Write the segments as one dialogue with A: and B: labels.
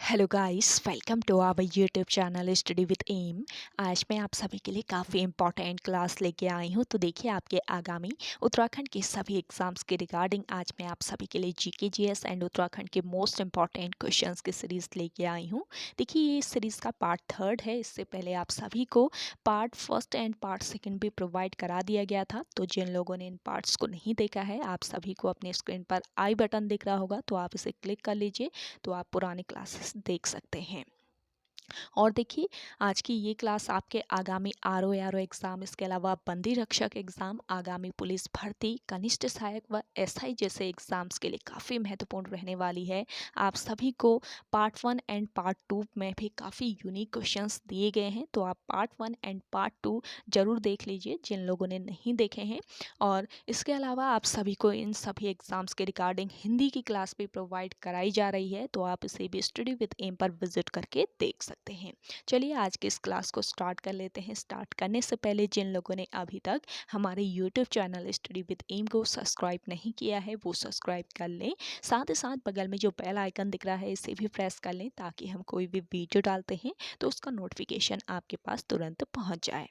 A: Hello guys, welcome to our YouTube channel study with M. आज मैं आप सभी के लिए काफ़ी इंपॉर्टेंट क्लास लेके आई हूँ। तो देखिए, आपके आगामी उत्तराखंड के सभी एग्जाम्स के रिगार्डिंग आज मैं आप सभी के लिए जीके जीएस एंड उत्तराखंड के मोस्ट इंपॉर्टेंट क्वेश्चंस की सीरीज़ लेके आई हूँ। देखिए, ये सीरीज़ का पार्ट 3 है। इससे पहले आप सभी को पार्ट 1 एंड पार्ट 2 भी प्रोवाइड करा दिया गया था। तो जिन लोगों ने इन पार्ट्स को नहीं देखा है, आप सभी को अपने स्क्रीन पर आई बटन दिख रहा होगा, तो आप इसे क्लिक कर लीजिए, तो आप पुरानी क्लासेस देख सकते हैं। और देखिए, आज की ये क्लास आपके आगामी आरओ एग्ज़ाम, इसके अलावा बंदी रक्षक एग्ज़ाम, आगामी पुलिस भर्ती, कनिष्ठ सहायक व एसआई जैसे एग्ज़ाम्स के लिए काफ़ी महत्वपूर्ण रहने वाली है। आप सभी को पार्ट 1 एंड पार्ट 2 में भी काफ़ी यूनिक क्वेश्चंस दिए गए हैं, तो आप पार्ट 1 एंड पार्ट 2 ज़रूर देख लीजिए जिन लोगों ने नहीं देखे हैं। और इसके अलावा आप सभी को इन सभी एग्ज़ाम्स के रिगार्डिंग हिंदी की क्लास भी प्रोवाइड कराई जा रही है, तो आप इसे भी स्टडी विद एम पर विजिट करके देख सकते हैं। चलिए, आज के इस क्लास को स्टार्ट कर लेते हैं। स्टार्ट करने से पहले जिन लोगों ने अभी तक हमारे YouTube channel study with M को सब्सक्राइब नहीं किया है, वो सब्सक्राइब कर लें। साथ ही साथ बगल में जो बेल आइकन दिख रहा है, इसे भी प्रेस कर लें, ताकि हम कोई भी वीडियो डालते हैं तो उसका नोटिफिकेशन आपके पास तुरंत पहुंच जाए।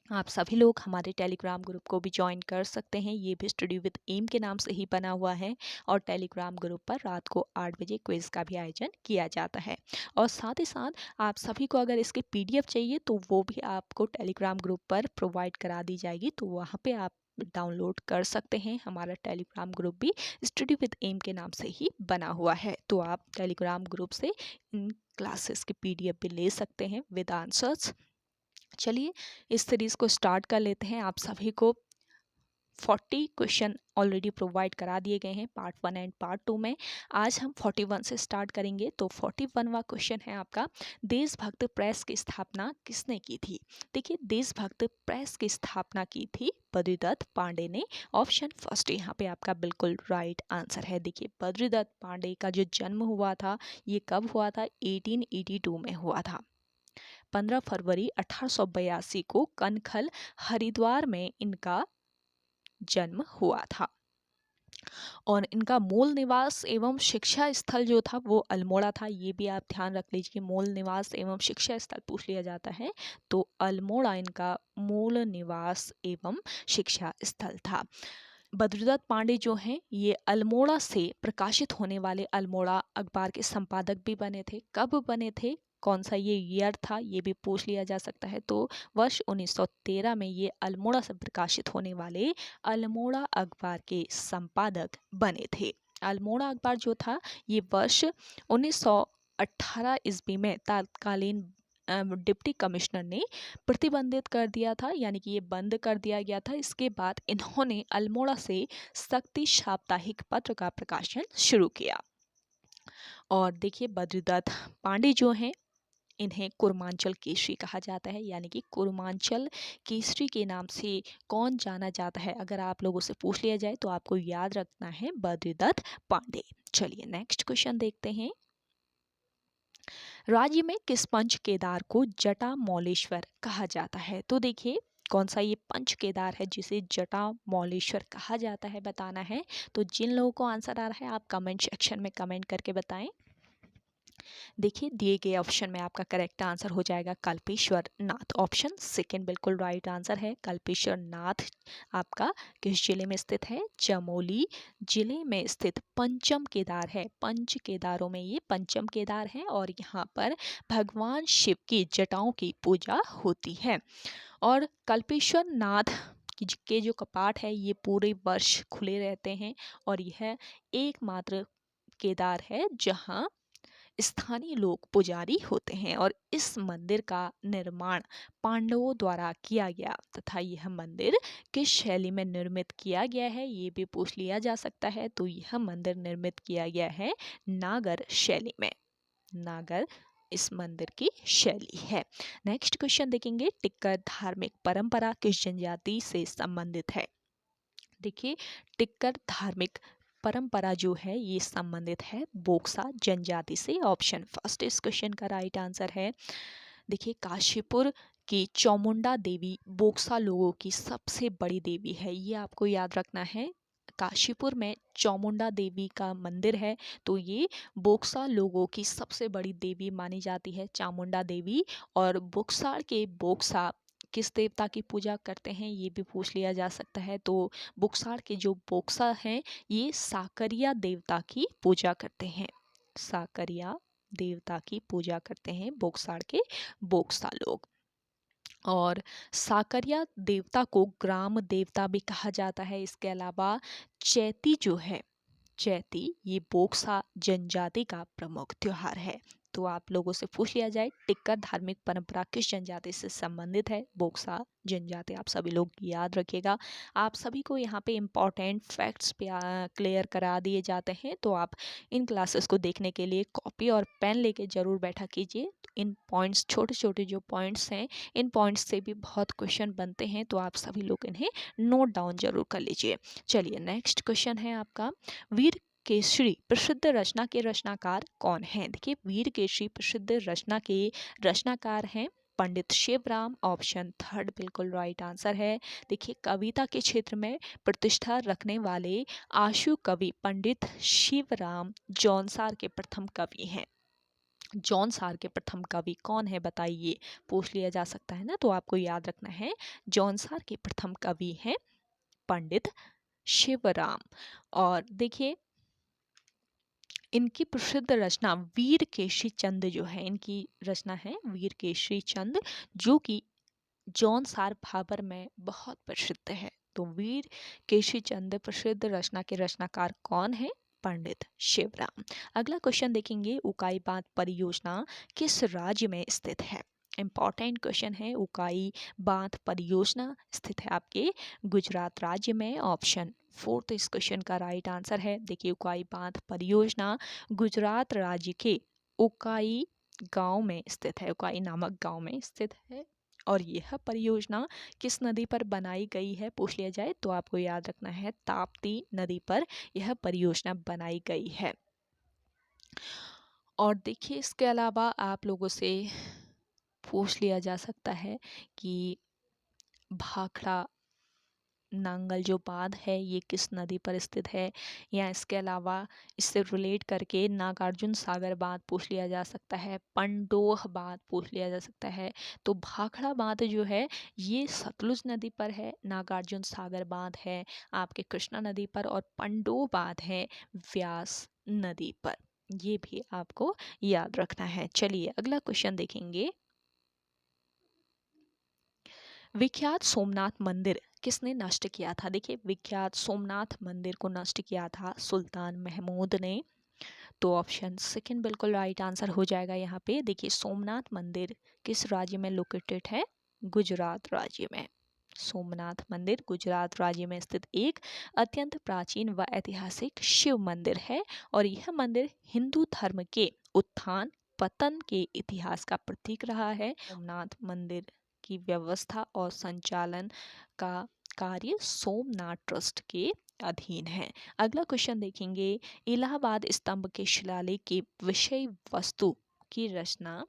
A: आप सभी लोग हमारे टेलीग्राम ग्रुप को भी ज्वाइन कर सकते हैं। ये भी स्टडी विद एम के नाम से ही बना हुआ है, और टेलीग्राम ग्रुप पर रात को 8 बजे क्विज का भी आयोजन किया जाता है। और साथ ही साथ आप सभी को अगर इसके पीडीएफ चाहिए, तो वो भी आपको टेलीग्राम ग्रुप पर प्रोवाइड करा दी जाएगी, तो वहाँ पे आप डाउनलोड कर सकते हैं। हमारा टेलीग्राम ग्रुप भी स्टडी विद एम के नाम से ही बना हुआ है, तो आप टेलीग्राम ग्रुप से इन क्लासेस की पीडीएफ भी ले सकते हैं विद आंसर्स। चलिए, इस सीरीज़ को स्टार्ट कर लेते हैं। आप सभी को 40 क्वेश्चन ऑलरेडी प्रोवाइड करा दिए गए हैं पार्ट 1 एंड पार्ट 2 में। आज हम 41 से स्टार्ट करेंगे। तो 41वां क्वेश्चन है आपका, देशभक्त प्रेस की स्थापना किसने की थी? देखिए, देशभक्त प्रेस की स्थापना की थी बद्रीदत्त पांडे ने। ऑप्शन फर्स्ट यहाँ पे आपका बिल्कुल राइट आंसर है। देखिए, बद्रीदत्त पांडे का जो जन्म हुआ था, ये कब हुआ था? 1882 में हुआ था। 15 फरवरी 1882 को कनखल, हरिद्वार में इनका जन्म हुआ था। और इनका मूल निवास एवं शिक्षा स्थल जो था वो अल्मोड़ा था। ये भी आप ध्यान रख लीजिए, मूल निवास एवं शिक्षा स्थल पूछ लिया जाता है तो अल्मोड़ा इनका मूल निवास एवं शिक्षा स्थल था। बद्रीदत्त पांडे जो हैं, ये अल्मोड़ा से प्रकाशित होने वाले अल्मोड़ा अखबार के संपादक भी बने थे। कब बने थे, कौन सा ये ईयर था, ये भी पूछ लिया जा सकता है। तो वर्ष 1913 में ये अल्मोड़ा से प्रकाशित होने वाले अल्मोड़ा अखबार के संपादक बने थे। अल्मोड़ा अखबार जो था, ये वर्ष 1918 ईस्वी में तत्कालीन डिप्टी कमिश्नर ने प्रतिबंधित कर दिया था, यानी कि ये बंद कर दिया गया था। इसके बाद इन्होंने अल्मोड़ा से शक्ति साप्ताहिक पत्र का प्रकाशन शुरू किया। और देखिए, बद्रीदत्त पांडे जो हैं, इन्हें कुर्मांचल केसरी कहा जाता है, यानी कि कुर्मांचल केसरी के नाम से कौन जाना जाता है? अगर आप लोगों से पूछ लिया जाए तो आपको याद रखना है बद्रीदत्त पांडे। चलिए, नेक्स्ट क्वेश्चन देखते हैं। राज्य में किस पंच केदार को जटा मौलेश्वर कहा जाता है? तो देखिए, कौन सा ये पंच केदार है जिसे जटा मौलेश्वर कहा जाता है, बताना है। तो जिन लोगों को आंसर आ रहा है, आप कमेंट सेक्शन में कमेंट करके बताएं। देखिए, दिए गए ऑप्शन में आपका करेक्ट आंसर हो जाएगा कल्पेश्वर नाथ। ऑप्शन सेकंड बिल्कुल राइट आंसर है। कल्पेश्वर नाथ आपका किस जिले में स्थित है? चमोली जिले में स्थित पंचम केदार है। पंच केदारों में ये पंचम केदार है, और यहाँ पर भगवान शिव की जटाओं की पूजा होती है। और कल्पेश्वर नाथ के जो कपाट है, ये पूरे वर्ष खुले रहते हैं, और यह एकमात्र केदार है जहाँ स्थानीय लोग पुजारी होते हैं। और इस मंदिर का निर्माण पांडवों द्वारा किया गया, तथा यह मंदिर किस शैली में निर्मित किया गया है, ये भी पूछ लिया जा सकता है। तो यह मंदिर निर्मित किया गया है नागर शैली में। नागर इस मंदिर की शैली है। नेक्स्ट क्वेश्चन देखेंगे, टिक्कर धार्मिक परंपरा किस जनजाति से संबंधित है? देखिए, टिक्कर धार्मिक परंपरा जो है, ये संबंधित है बोक्सा जनजाति से। ऑप्शन फर्स्ट इस क्वेश्चन का राइट आंसर है। देखिए, काशीपुर की चामुंडा देवी बोक्सा लोगों की सबसे बड़ी देवी है, ये आपको याद रखना है। काशीपुर में चामुंडा देवी का मंदिर है, तो ये बोक्सा लोगों की सबसे बड़ी देवी मानी जाती है चामुंडा देवी। और बुक्साड़ के बोक्सा किस देवता की पूजा करते हैं ये भी पूछ लिया जा सकता है। तो बुक्साड़ के जो बोक्सा हैं ये साकरिया देवता की पूजा करते हैं, साकरिया देवता की पूजा करते हैं बोक्साड़ के बोक्सा लोग। और साकरिया देवता को ग्राम देवता भी कहा जाता है। इसके अलावा चैती जो है, चैती ये बोक्सा जनजाति का प्रमुख त्योहार है। तो आप लोगों से पूछ लिया जाए टिक्कर धार्मिक परंपरा किस जनजाति से संबंधित है, बोक्सा जनजाति, आप सभी लोग याद रखिएगा। आप सभी को यहाँ पे इम्पॉर्टेंट फैक्ट्स पे क्लियर करा दिए जाते हैं, तो आप इन क्लासेस को देखने के लिए कॉपी और पेन लेके जरूर बैठा कीजिए। इन पॉइंट्स, छोटे छोटे जो पॉइंट्स हैं, इन पॉइंट्स से भी बहुत क्वेश्चन बनते हैं, तो आप सभी लोग इन्हें नोट डाउन जरूर कर लीजिए। चलिए नेक्स्ट क्वेश्चन है आपका, वीर केसरी प्रसिद्ध रचना के रचनाकार कौन हैं? देखिए वीर केसरी प्रसिद्ध रचना के रचनाकार हैं पंडित शिवराम, ऑप्शन थर्ड बिल्कुल राइट आंसर है। देखिए कविता के क्षेत्र में प्रतिष्ठा रखने वाले आशु कवि पंडित शिवराम जौनसार के प्रथम कवि हैं। जौनसार के प्रथम कवि कौन है बताइए, पूछ लिया जा सकता है ना, तो आपको याद रखना है जौनसार के प्रथम कवि हैं पंडित शिवराम। और देखिए इनकी प्रसिद्ध रचना वीर केसरी चंद जो है, इनकी रचना है वीर केसरी चंद, जो कि जौनसार भाबर में बहुत प्रसिद्ध है। तो वीर केसरी चंद प्रसिद्ध रचना के रचनाकार कौन है? पंडित शिवराम। अगला क्वेश्चन देखेंगे, उकाई बांध परियोजना किस राज्य में स्थित है? इंपॉर्टेंट क्वेश्चन है। उकाई बांध परियोजना स्थित है आपके गुजरात राज्य में, ऑप्शन फोर्थ इस क्वेश्चन का राइट आंसर है। देखिए उकाई बांध परियोजना गुजरात राज्य के उकाई गांव में स्थित है, उकाई नामक गांव में स्थित है। और यह परियोजना किस नदी पर बनाई गई है पूछ लिया जाए, तो आपको याद रखना है ताप्ती नदी पर यह परियोजना बनाई गई है। और देखिए इसके अलावा आप लोगों से पूछ लिया जा सकता है कि भाखड़ा नांगल जो बांध है ये किस नदी पर स्थित है, या इसके अलावा इससे रिलेट करके नागार्जुन सागर बांध पूछ लिया जा सकता है, पंडोह बांध पूछ लिया जा सकता है। तो भाखड़ा बांध जो है ये सतलुज नदी पर है, नागार्जुन सागर बांध है आपके कृष्णा नदी पर, और पंडोह बांध है व्यास नदी पर। ये भी आपको याद रखना है। चलिए अगला क्वेश्चन देखेंगे, विख्यात सोमनाथ मंदिर किसने नष्ट किया था? देखिए विख्यात सोमनाथ मंदिर को नष्ट किया था सुल्तान महमूद ने। तो ऑप्शन सेकंड बिल्कुल राइट आंसर हो जाएगा यहाँ पे। देखिए सोमनाथ मंदिर किस राज्य में लोकेटेड है? गुजरात राज्य में। सोमनाथ मंदिर गुजरात राज्य में स्थित एक अत्यंत प्राचीन व ऐतिहासिक शिव मंदिर है, और यह मंदिर हिंदू धर्म के उत्थान पतन के इतिहास का प्रतीक रहा है। सोमनाथ मंदिर की व्यवस्था और संचालन का कार्य सोमनाथ ट्रस्ट के अधीन है। अगला क्वेश्चन देखेंगे, इलाहाबाद स्तंभ के शिलालेख की विषय वस्तु की रचना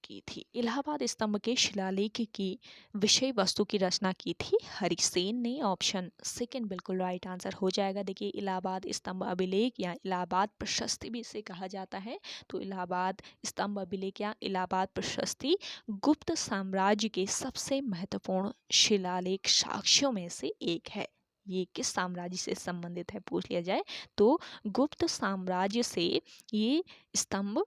A: की थी? इलाहाबाद स्तंभ के शिलालेख की विषय वस्तु की रचना की थी हरिसेन ने, ऑप्शन सेकंड बिल्कुल राइट आंसर हो जाएगा। देखिए इलाहाबाद स्तंभ अभिलेख या इलाहाबाद प्रशस्ति भी इसे कहा जाता है। तो इलाहाबाद स्तंभ अभिलेख या इलाहाबाद प्रशस्ति गुप्त साम्राज्य के सबसे महत्वपूर्ण शिलालेख साक्ष्यों में से एक है। ये किस साम्राज्य से संबंधित है पूछ लिया जाए, तो गुप्त साम्राज्य से ये स्तंभ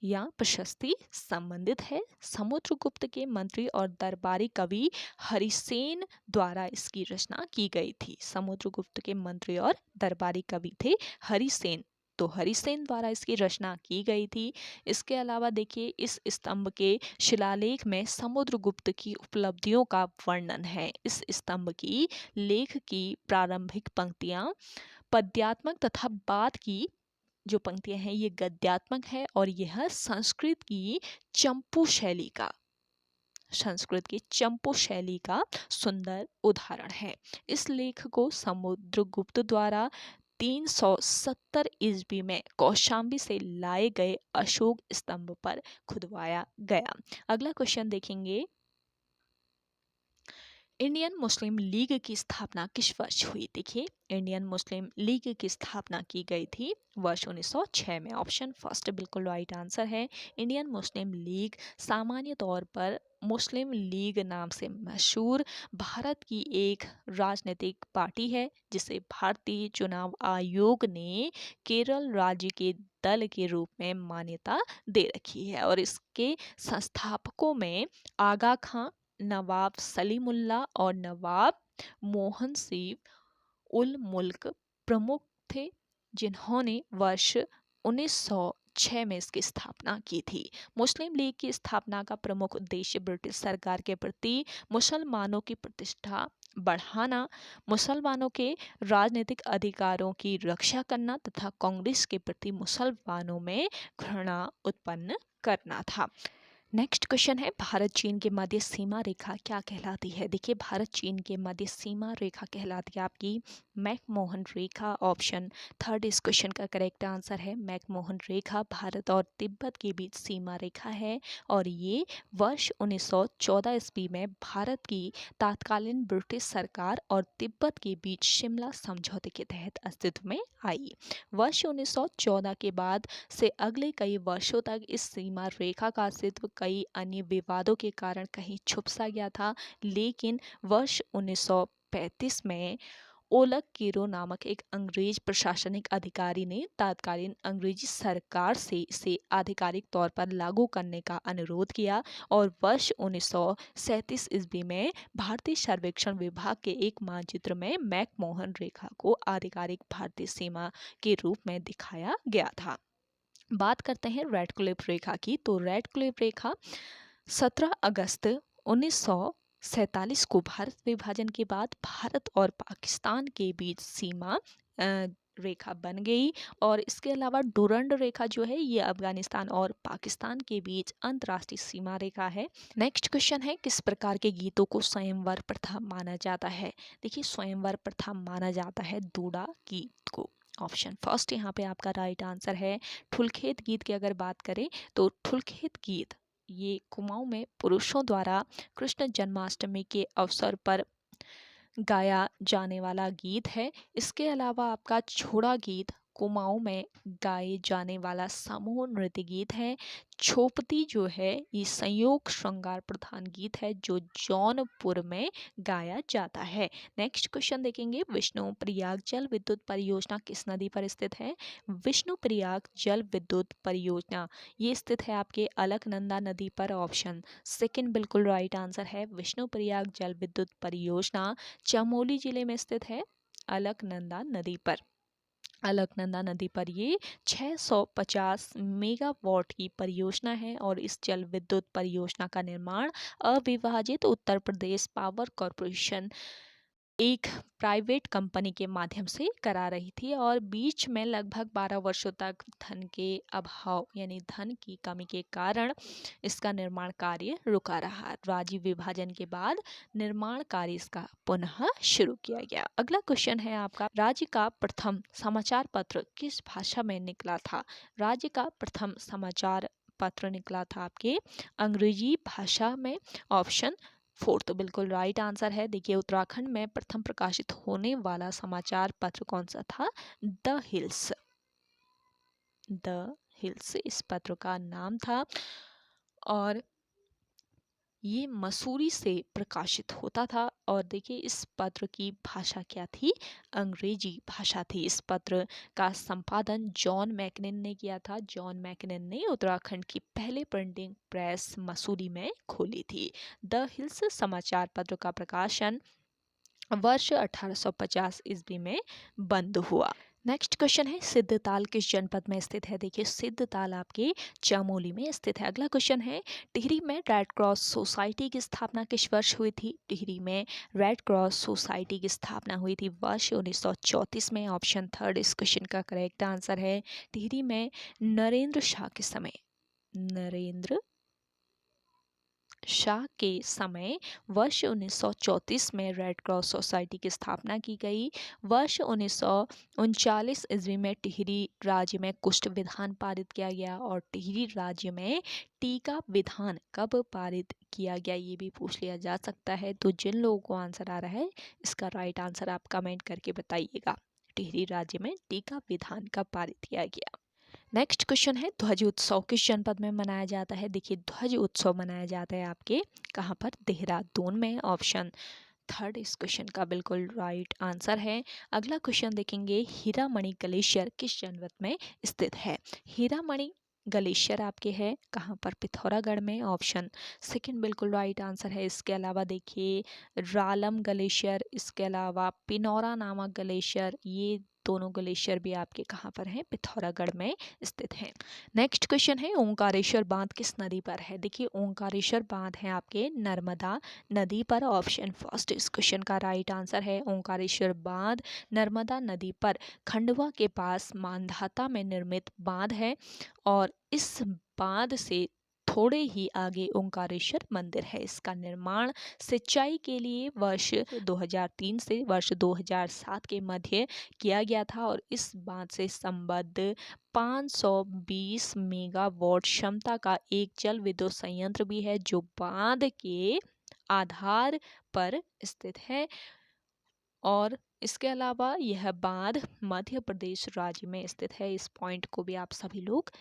A: या प्रशस्ति संबंधित है। समुद्रगुप्त के मंत्री और दरबारी कवि हरिसेन द्वारा इसकी रचना की गई थी। समुद्रगुप्त के मंत्री और दरबारी कवि थे हरिसेन, तो हरिसेन द्वारा इसकी रचना की गई थी। इसके अलावा देखिए इस स्तंभ के शिलालेख में समुद्रगुप्त की उपलब्धियों का वर्णन है। इस स्तंभ की लेख की प्रारंभिक पंक्तियां पद्यात्मक तथा बाद की जो पंक्तियां हैं ये गद्यात्मक है, और यह संस्कृत की चंपू शैली का सुंदर उदाहरण है। इस लेख को समुद्रगुप्त द्वारा 370 ईस्वी में कौशाम्बी से लाए गए अशोक स्तंभ पर खुदवाया गया। अगला क्वेश्चन देखेंगे, इंडियन मुस्लिम लीग की स्थापना किस वर्ष हुई? देखिए, इंडियन मुस्लिम लीग की स्थापना की गई थी वर्ष 1906 में। ऑप्शन फर्स्ट बिल्कुल राइट आंसर है। इंडियन मुस्लिम लीग सामान्य तौर पर मुस्लिम लीग नाम से मशहूर भारत की एक राजनीतिक पार्टी है, जिसे भारतीय चुनाव आयोग ने केरल राज्य के दल के रूप में मान्यता दे रखी है। और इसके संस्थापकों में आगा खां, नवाब सलीमुल्लाह और नवाब मोहन सिंह उल मुल्क प्रमुख थे, जिन्होंने वर्ष 1906 में इसकी स्थापना की थी। मुस्लिम लीग की स्थापना का प्रमुख उद्देश्य ब्रिटिश सरकार के प्रति मुसलमानों की प्रतिष्ठा बढ़ाना, मुसलमानों के राजनीतिक अधिकारों की रक्षा करना तथा कांग्रेस के प्रति मुसलमानों में घृणा उत्पन्न करना था। नेक्स्ट क्वेश्चन है, भारत चीन के मध्य सीमा रेखा क्या कहलाती है? देखिए, भारत चीन के मध्य सीमा रेखा कहलाती है आपकी मैकमोहन रेखा। ऑप्शन थर्ड इस क्वेश्चन का करेक्ट आंसर है। मैकमोहन रेखा भारत और तिब्बत के बीच सीमा रेखा है और ये वर्ष 1914 ईस्वी में भारत की तत्कालीन ब्रिटिश सरकार और तिब्बत के बीच शिमला समझौते के तहत अस्तित्व में आई। वर्ष 1914 के बाद से अगले कई वर्षों तक इस सीमा रेखा का अस्तित्व कई अन्य विवादों के कारण कहीं छुप सा गया था, लेकिन वर्ष 1935 में ओलक कीरो नामक एक अंग्रेज प्रशासनिक अधिकारी ने तत्कालीन अंग्रेजी सरकार से इसे आधिकारिक तौर पर लागू करने का अनुरोध किया और वर्ष 1937 ईस्वी में भारतीय सर्वेक्षण विभाग के एक मानचित्र में मैकमोहन रेखा को आधिकारिक भारतीय सीमा के रूप में दिखाया गया था। बात करते हैं रेड क्लिफ रेखा की। तो रेड क्लिफ रेखा 17 अगस्त 1947 को भारत विभाजन के बाद भारत और पाकिस्तान के बीच सीमा रेखा बन गई। और इसके अलावा डुरंड रेखा जो है ये अफगानिस्तान और पाकिस्तान के बीच अंतर्राष्ट्रीय सीमा रेखा है। नेक्स्ट क्वेश्चन है, किस प्रकार के गीतों को स्वयंवर प्रथा माना जाता है? देखिए, स्वयंवर प्रथा माना जाता है दूड़ा गीत को। ऑप्शन फर्स्ट यहाँ पे आपका राइट आंसर है। ठुलखेत गीत की अगर बात करें तो ठुलखेत गीत ये कुमाऊं में पुरुषों द्वारा कृष्ण जन्माष्टमी के अवसर पर गाया जाने वाला गीत है। इसके अलावा आपका छोड़ा गीत कुमाऊं में गाए जाने वाला समूह नृत्य गीत है। छोपती जो है ये संयोग श्रृंगार प्रधान गीत है जो जौनपुर में गाया जाता है। नेक्स्ट क्वेश्चन देखेंगे, विष्णु प्रयाग जल विद्युत परियोजना किस नदी पर स्थित है? विष्णु प्रयाग जल विद्युत परियोजना ये स्थित है आपके अलकनंदा नदी पर। ऑप्शन सेकंड बिल्कुल राइट आंसर है। विष्णु प्रयाग जल विद्युत परियोजना चमोली जिले में स्थित है अलकनंदा नदी पर। अलकनंदा नदी पर ये 650 मेगावाट की परियोजना है और इस जल विद्युत परियोजना का निर्माण अविभाजित उत्तर प्रदेश पावर कॉरपोरेशन एक प्राइवेट कंपनी के माध्यम से करा रही थी और बीच में लगभग 12 वर्षों तक धन के अभाव यानी धन की कमी के कारण इसका निर्माण कार्य रुका रहा। राज्य विभाजन के बाद निर्माण कार्य इसका पुनः शुरू किया गया। अगला क्वेश्चन है आपका, राज्य का प्रथम समाचार पत्र किस भाषा में निकला था? राज्य का प्रथम समाचार पत्र निकला था आपके अंग्रेजी भाषा में। ऑप्शन फोर्थ बिल्कुल राइट आंसर है। देखिए, उत्तराखंड में प्रथम प्रकाशित होने वाला समाचार पत्र कौन सा था? The hills. द हिल्स इस पत्र का नाम था और ये मसूरी से प्रकाशित होता था। और देखिए, इस पत्र की भाषा क्या थी? अंग्रेजी भाषा थी। इस पत्र का संपादन जॉन मैकनिन ने किया था। जॉन मैकनिन ने उत्तराखंड की पहले प्रिंटिंग प्रेस मसूरी में खोली थी। द हिल्स समाचार पत्र का प्रकाशन वर्ष 1850 ईस्वी में बंद हुआ। नेक्स्ट क्वेश्चन है, सिद्धताल किस जनपद में स्थित है? देखिए, सिद्धताल आपके चमोली में स्थित है। अगला क्वेश्चन है, टिहरी में रेड क्रॉस सोसाइटी की स्थापना किस वर्ष हुई थी? टिहरी में रेड क्रॉस सोसाइटी की स्थापना हुई थी वर्ष 1934 में। ऑप्शन थर्ड इस क्वेश्चन का करेक्ट आंसर है। टिहरी में नरेंद्र शाह के समय नरेंद्र शाह के समय वर्ष 1934 में रेड क्रॉस सोसाइटी की स्थापना की गई। वर्ष 1939 ईस्वी में टिहरी राज्य में कुष्ठ विधान पारित किया गया। और टिहरी राज्य में टीका विधान कब पारित किया गया, ये भी पूछ लिया जा सकता है। तो जिन लोगों को आंसर आ रहा है, इसका राइट आंसर आप कमेंट करके बताइएगा। टिहरी राज्य में टीका विधान कब पारित किया गया। नेक्स्ट क्वेश्चन है, ध्वज उत्सव किस जनपद में मनाया जाता है। देखिए, ध्वज उत्सव मनाया जाता है आपके कहाँ पर, देहरादून में। ऑप्शन थर्ड इस क्वेश्चन का बिल्कुल राइट आंसर है। अगला क्वेश्चन देखेंगे, हीरामणि ग्लेशियर किस जनपद में स्थित है। हीरामणि ग्लेशियर आपके है कहाँ पर, पिथौरागढ़ में। ऑप्शन सेकंड बिल्कुल राइट आंसर है। इसके अलावा देखिए, रालम ग्लेशियर, इसके अलावा पिनौरा नामक ग्लेशियर, ये दोनों ग्लेशियर भी आपके कहाँ पर हैं, पिथौरागढ़ में स्थित हैं। नेक्स्ट क्वेश्चन है, ओंकारेश्वर बांध किस नदी पर है। देखिए, ओंकारेश्वर बांध है आपके नर्मदा नदी पर। ऑप्शन फर्स्ट इस क्वेश्चन का राइट आंसर है। ओंकारेश्वर बांध नर्मदा नदी पर खंडवा के पास मांधाता में निर्मित बांध है। और इस बांध से थोड़े ही आगे ओंकारेश्वर मंदिर है। इसका निर्माण सिंचाई के लिए वर्ष 2003 से वर्ष 2007 के मध्य किया गया था। और इस बांध से संबद्ध 520 मेगावाट क्षमता का एक जल विद्युत संयंत्र भी है, जो बांध के आधार पर स्थित है। और इसके अलावा यह बांध मध्य प्रदेश राज्य में स्थित है। इस पॉइंट को भी आप सभी लोग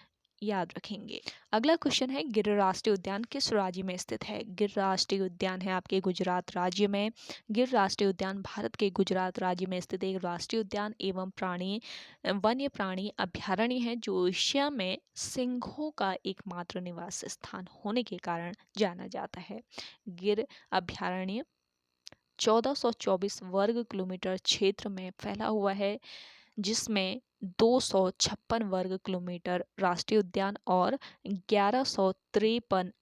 A: याद रखेंगे। अगला क्वेश्चन है, गिर राष्ट्रीय उद्यान किस राज्य में स्थित है। गिर राष्ट्रीय उद्यान है आपके गुजरात राज्य में। गिर राष्ट्रीय उद्यान भारत के गुजरात राज्य में स्थित एक राष्ट्रीय उद्यान एवं वन्य प्राणी अभ्यारण्य है, जो एशिया में सिंहों का एकमात्र निवास स्थान होने के कारण जाना जाता है। गिर अभ्यारण्य 1424 वर्ग किलोमीटर क्षेत्र में फैला हुआ है, जिसमें 256 वर्ग किलोमीटर राष्ट्रीय उद्यान और 1153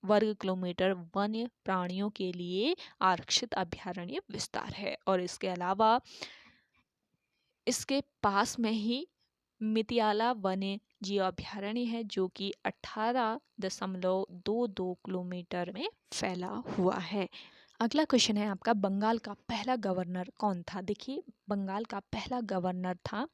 A: वर्ग किलोमीटर वन्य प्राणियों के लिए आरक्षित अभ्यारण्य विस्तार है। और इसके अलावा इसके पास में ही मितियाला वन्य जीव अभ्यारण्य है, जो कि 18.22 किलोमीटर में फैला हुआ है। अगला क्वेश्चन है आपका, बंगाल का पहला गवर्नर कौन था। देखिए, बंगाल का पहला गवर्नर था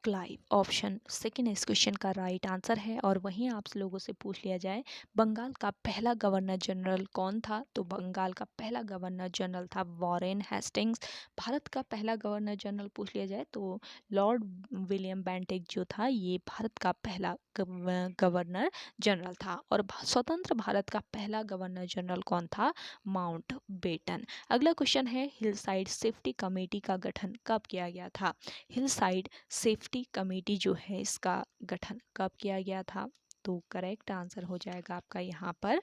A: क्लाइव। ऑप्शन सेकंड इस क्वेश्चन का राइट आंसर है। और वहीं आप लोगों से पूछ लिया जाए, बंगाल का पहला गवर्नर जनरल कौन था, तो बंगाल का पहला गवर्नर जनरल था वॉरेन हेस्टिंग्स। भारत का पहला गवर्नर जनरल पूछ लिया जाए तो लॉर्ड विलियम बेंटिक जो था, ये भारत का पहला गवर्नर जनरल था। और स्वतंत्र भारत का पहला गवर्नर जनरल कौन था, माउंट बेटन। अगला क्वेश्चन है, हिल साइड सेफ्टी कमेटी का गठन कब किया गया था। हिल साइड सेफ्टी कमेटी जो है, इसका गठन कब किया गया था, तो करेक्ट आंसर हो जाएगा आपका यहाँ पर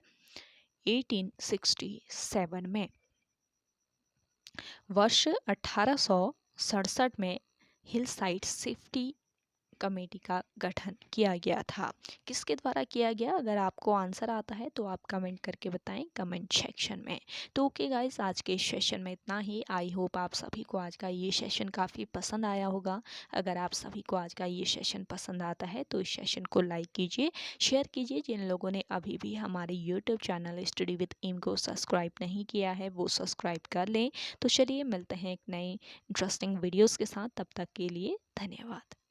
A: 1867 में। वर्ष 1867 में हिल साइड सेफ्टी कमेटी का गठन किया गया था। किसके द्वारा किया गया, अगर आपको आंसर आता है तो आप कमेंट करके बताएं कमेंट सेक्शन में। तो ओके गाइस, आज के इस सेशन में इतना ही। आई होप आप सभी को आज का ये सेशन काफ़ी पसंद आया होगा। अगर आप सभी को आज का ये सेशन पसंद आता है तो इस सेशन को लाइक कीजिए, शेयर कीजिए। जिन लोगों ने अभी भी हमारे YouTube channel study with M को सब्सक्राइब नहीं किया है, वो सब्सक्राइब कर लें। तो चलिए मिलते हैं एक नई इंटरेस्टिंग वीडियोज़ के साथ, तब तक के लिए धन्यवाद।